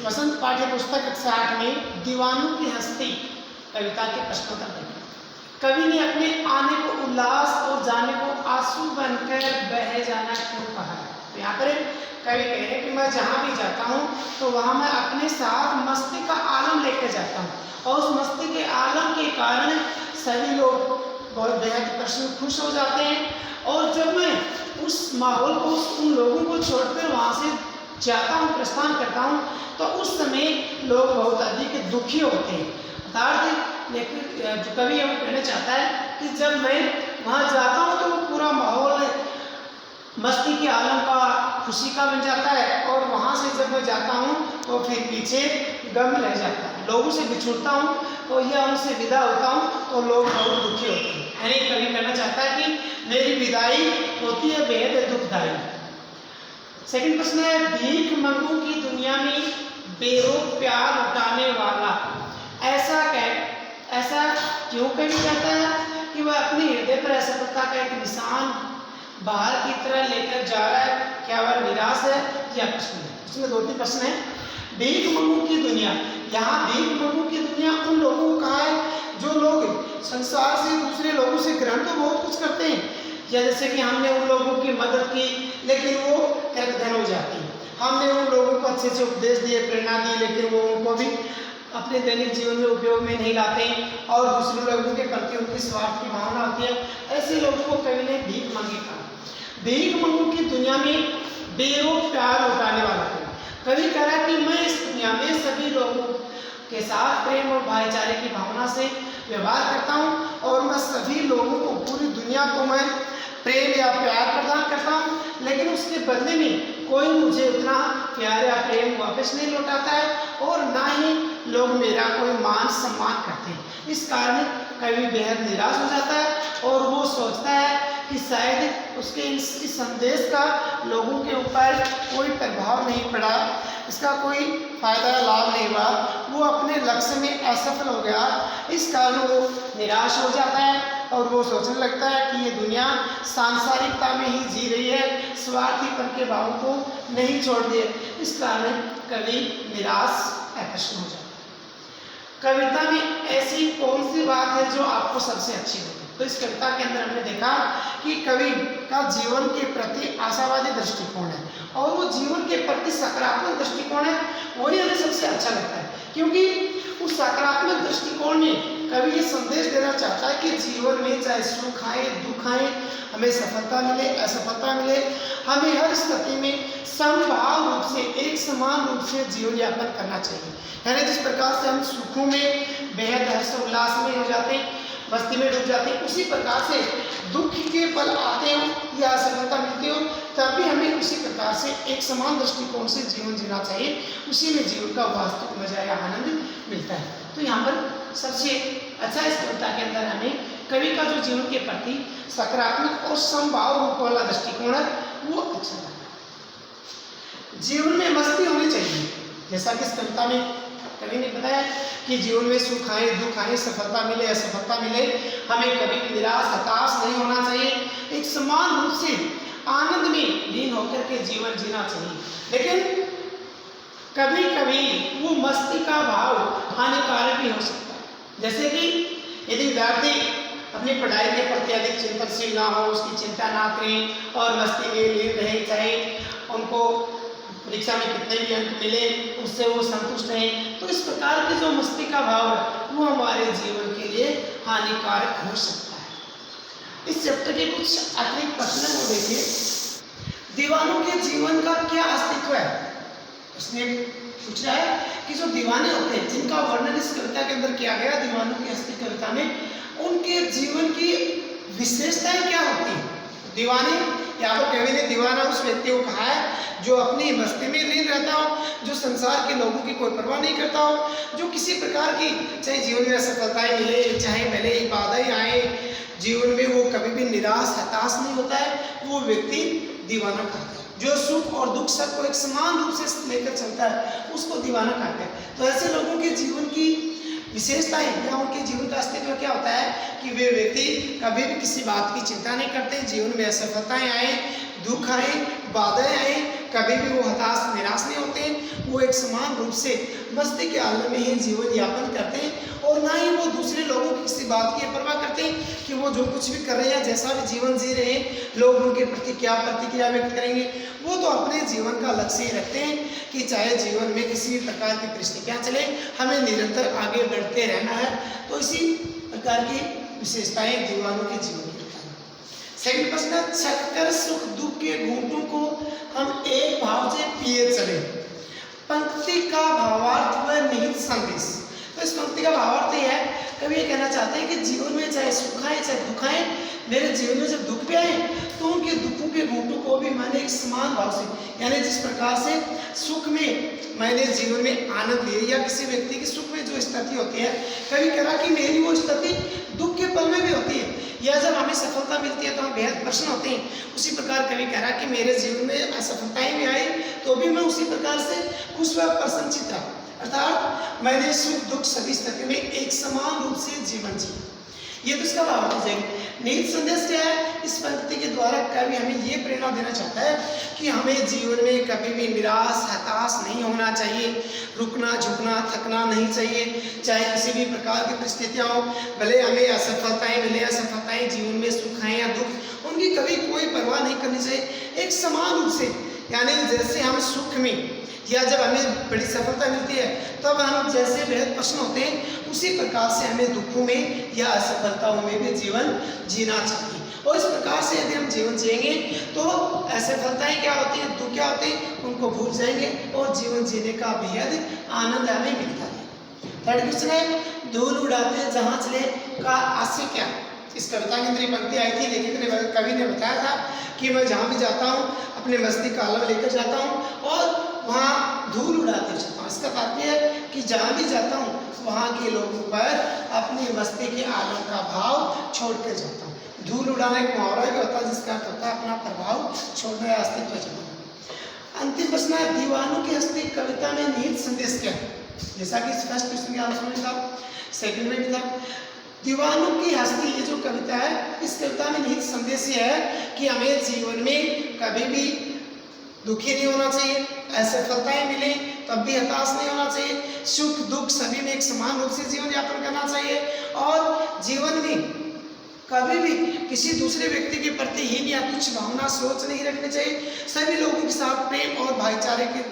वसंत पाठ्य पुस्तक 60 में दीवानों की हस्ती कविता के प्रश्नोत्तर देखें। कवि ने अपने आने को उल्लास और जाने को आंसू बनकर बह जाना क्यों कहा है? तो यहाँ पर कवि कह रहे कि मैं जहाँ भी जाता हूँ तो वहाँ मैं अपने साथ मस्ती का आलम लेकर जाता हूँ और उस मस्ती के आलम के कारण सभी लोग बहुत बेहद प्रसन्न खुश हो जाते हैं। और जब मैं उस माहौल को उन लोगों को छोड़कर वहाँ से जाता हूँ, प्रस्थान करता हूँ, तो उस समय लोग बहुत अधिक दुखी होते हैं। अर्थात लेकिन जो कवि है वो कहना चाहता है कि जब मैं वहाँ जाता हूँ तो वो पूरा माहौल मस्ती के आलम का, खुशी का बन जाता है और वहाँ से जब मैं जाता हूँ तो फिर पीछे गम रह जाता है। लोगों से बिछुड़ता हूँ तो या उनसे विदा होता हूँ तो लोग बहुत दुखी होते हैं। यानी कवि कहना चाहता है कि मेरी विदाई होती है बेहद दुखदायी। सेकंड प्रश्न है, भीख मंगू की दुनिया में बेरोक प्यार लुटाने वाला ऐसा क्यों कवि कहता है कि वह अपने हृदय पर असफलता का एक निशान बाहर की तरह लेकर जा रहा है? क्या वह निराश है या प्रश्न है? इसमें 2-3 प्रश्न है। भीख मंगू की दुनिया, यहाँ भीख मंगू की दुनिया उन लोगों को कहा है जो लोग संसार से दूसरे लोगों से ग्रहण तो बहुत कुछ करते हैं, या जैसे कि हमने उन लोगों की मदद की लेकिन वो कर्कधन हो जाती है। हमने उन लोगों को अच्छे से उपदेश दिए, प्रेरणा दी, लेकिन वो उनको भी अपने दैनिक जीवन में उपयोग में नहीं लाते और दूसरे लोगों के प्रति उनकी स्वार्थ की भावना होती है। ऐसे लोगों को कवि ने भीख मांगी कहा। भीख मंगू की दुनिया में बेरोक प्यार लुटाने वाला कवि कह रहा है कि मैं इस दुनिया में सभी लोगों के साथ प्रेम और भाईचारे की भावना से व्यवहार करता हूँ और मैं सभी लोगों को, पूरी दुनिया को मैं प्रेम या प्यार प्रदान करता हूँ, लेकिन उसके बदले में कोई मुझे उतना प्यार या प्रेम वापस नहीं लौटाता है और ना ही लोग मेरा कोई मान सम्मान करते हैं। इस कारण कवि बेहद निराश हो जाता है और वो सोचता है कि शायद उसके इस संदेश का लोगों के ऊपर कोई प्रभाव नहीं पड़ा, इसका कोई फायदा लाभ नहीं हुआ, वो अपने लक्ष्य में असफल हो गया। इस कारण वो निराश हो जाता है और वो सोचने लगता है कि ये दुनिया सांसारिकता में ही जी रही है, स्वार्थीपन के भावों को नहीं छोड़ दिए। इस कारण कवि निराश प्रश्न हो जाता है। कविता में ऐसी कौन सी बात है जो आपको सबसे अच्छी लगी? तो इस कविता के अंदर हमने देखा कि कवि का जीवन के प्रति आशावादी दृष्टिकोण है और वो जीवन के प्रति सकारात्मक दृष्टिकोण है, वही हमें सबसे अच्छा लगता है, क्योंकि उस सकारात्मक दृष्टिकोण में कवि ये संदेश देना चाहता है कि जीवन में चाहे सुख आए दुख आए, हमें सफलता मिले असफलता मिले, हमें हर स्थिति में समभाव रूप से, एक समान रूप से जीवन यापन करना चाहिए। यानी जिस प्रकार से हम सुखों में बेहद हर्ष उल्लास में हो जाते हैं, मस्ती में डूब जाते हैं, उसी प्रकार से दुख के पल आते हो या असफलता मिलती हो तब भी हमें उसी प्रकार से एक समान दृष्टिकोण से जीवन जीना चाहिए, उसी में जीवन का वास्तविक मजा या आनंद मिलता है। तो यहाँ पर सबसे अच्छा इस कविता के अंदर हमें कवि का जो जीवन के प्रति सकारात्मक और समभाव रूप वाला दृष्टिकोण है वो अच्छा लगता है। जीवन में मस्ती होनी चाहिए, जैसा कि इस कविता में कवि ने बताया कि जीवन में सुख आए दुख आए, सफलता मिले असफलता मिले, हमें कभी भी निराश हताश नहीं होना चाहिए, एक समान रूप से आनंद में लीन होकर के जीवन जीना चाहिए। लेकिन कभी कभी वो मस्ती का भाव हानिकारक भी हो सकता है, जैसे कि यदि विद्यार्थी अपनी पढ़ाई के प्रति अधिक चिंतनशील ना हो, उसकी चिंता ना करें और मस्ती में लीन रहे, चाहे उनको परीक्षा में कितने भी अंक मिले उससे वो संतुष्ट हैं, तो इस प्रकार की जो मस्ती का भाव है वो हमारे जीवन के लिए हानिकारक हो सकता है। इस चैप्टर के कुछ अतिरिक्त प्रश्न वो देखिए। दीवानों के जीवन का क्या अस्तित्व है? उसने पूछ रहा है कि जो दीवाने होते हैं जिनका वर्णन इस कविता के अंदर किया गया, दीवानों की हस्ती कविता में, उनके जीवन की विशेषताएं क्या होती हैं? दीवाने, यहाँ पर कवि ने दीवाना उस व्यक्ति को कहा है जो अपनी मस्ती में लीन रहता हो, जो संसार के लोगों की कोई परवाह नहीं करता हो, जो किसी प्रकार की चाहे जीवन में सफलताएं मिले चाहे भले ही बाधाएं आए, जीवन में वो कभी भी निराश हताश नहीं होता है, वो व्यक्ति दीवाना कहते हैं। जो सुख और दुख सबको एक समान रूप से लेकर चलता है उसको दीवाना कहते हैं। तो ऐसे लोगों के जीवन की विशेषताएं या उनके जीवन का अस्तित्व क्या होता है कि वे व्यक्ति कभी भी किसी बात की चिंता नहीं करते, जीवन में असफलताएं आए दुख आए बाधाएं आए कभी भी वो हताश निराश नहीं होते हैं। वो एक समान रूप से मस्ती के आलम में ही जीवन यापन करते हैं और ना ही वो दूसरे लोगों की किसी बात की परवाह करते हैं कि वो जो कुछ भी कर रहे हैं, जैसा भी जीवन जी रहे हैं, लोग उनके प्रति क्या प्रतिक्रिया व्यक्त करेंगे। वो तो अपने जीवन का लक्ष्य ही रखते हैं कि चाहे जीवन में किसी भी प्रकार की परिस्थितियाँ चले, हमें निरंतर आगे बढ़ते रहना है। तो इसी प्रकार की विशेषताएं दीवानों के जीवन की होती हैं। सेकंड प्रश्न, छक्कर सुख दुख के घूंटों को हम एक भाव से पिए चले। पंक्ति का भावार्थ व निहित संदेश। तो इस पंक्ति का भावार्थ यह है, कवि ये कहना चाहते हैं कि जीवन में चाहे सुख आए चाहे दुख आए, मेरे जीवन में जब दुख भी आए तो उनके दुखों के घूंटों को भी मैंने एक समान भाव से, यानी जिस प्रकार से सुख में मैंने जीवन में आनंद लिया या किसी व्यक्ति की सुख में जो स्थिति होती है, कभी कहा कि मेरी वो स्थिति दुख के पल में भी होती है, या जब हमें सफलता मिलती है तो हम बेहद प्रसन्न होते हैं। उसी प्रकार कभी कह रहा कि मेरे जीवन में असफलताएं भी आई तो भी मैं उसी प्रकार से खुश व प्रसन्नचित रहा, अर्थात मैंने सुख दुख सभी स्थिति में एक समान रूप से जीवन जिया। ये तो इसका भाव हो जाएगा। निहित संदेश क्या है? इस पंक्ति के द्वारा कवि हमें ये प्रेरणा देना चाहता है कि हमें जीवन में कभी भी निराश हताश नहीं होना चाहिए, रुकना झुकना थकना नहीं चाहिए, चाहे किसी भी प्रकार की परिस्थितियाँ हो, भले हमें असफलताएं मिले, असफलताएं जीवन में सुख आए या दुख, उनकी कभी कोई परवाह नहीं करनी चाहिए। एक समान रूप से, यानी जैसे हम सुख में या जब हमें बड़ी सफलता मिलती है तब हम जैसे बेहद प्रसन्न होते हैं, उसी प्रकार से हमें दुखों में या असफलताओं में भी जीवन जीना चाहिए। और इस प्रकार से यदि हम जीवन जिएंगे तो असफलताएं क्या होती हैं, दुख क्या होते हैं, उनको भूल जाएंगे और जीवन जीने का बेहद आनंद हमें मिलता है। थर्ड क्वेश्चन है, धूल उड़ाते जहाँ चले का आशय क्या? इस कविता के अंदर ये पंक्ति आई थी, लेखक ने कवि ने बताया था कि मैं जहाँ भी जाता हूँ अपने मस्ती का आलम लेकर जाता हूँ और वहाँ धूल उड़ाते जाता हूँ। इसका तात्पर्य है कि जहाँ भी जाता हूँ वहाँ के लोगों पर अपनी मस्ती के आलम का भाव छोड़ कर जाता हूँ। धूल उड़ाना एक मुहावरा भी होता है जिसका अर्थ होता है अपना प्रभाव छोड़ना या अस्तित्व जमाना। अंतिम प्रश्न है, दीवानों की हस्ती कविता में निहित संदेश क्या है? जैसा कि इस फर्स्ट क्वेश्चन के आंसर में था, सेकंड में भी था। दीवानों की हस्ती, ये जो कविता है, इस कविता में निहित संदेश ये है कि हमें जीवन में कभी भी दुखी नहीं होना चाहिए, असफलताएं मिले तब भी हताश नहीं होना चाहिए, सुख दुख सभी में एक समान रूप से जीवन यापन करना चाहिए और जीवन में कभी भी किसी दूसरे व्यक्ति के प्रति हीन या तुच्छ भावना सोच नहीं रखनी चाहिए। सभी लोगों के साथ प्रेम और भाईचारे के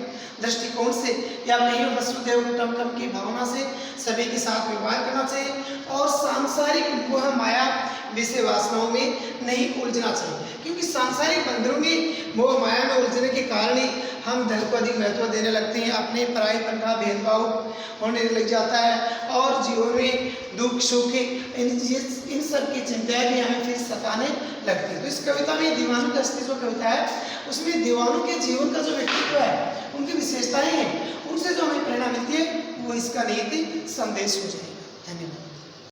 दृष्टिकोण से या कहीं वसुधैव कुटुंबकम की भावना से सभी के साथ व्यवहार करना चाहिए और सांसारिक मोह माया विषय वासनाओं में नहीं उलझना चाहिए, क्योंकि सांसारिक बंधनों में मोह माया में उलझने के कारण ही हम धन को अधिक महत्व देने लगते हैं, अपने परायपन का भेदभाव होने लग जाता है और जीवन में दुख सुख इन सब की चिंताएं भी हमें फिर सताने लगती है। तो इस कविता में दीवानों की हस्ती जो कविता है उसमें दीवानों के जीवन का जो व्यक्तित्व है, उनकी विशेषताएं हैं, उनसे जो हमें प्रेरणा मिलती है वो इसका निहित संदेश हो जाएगा। धन्यवाद।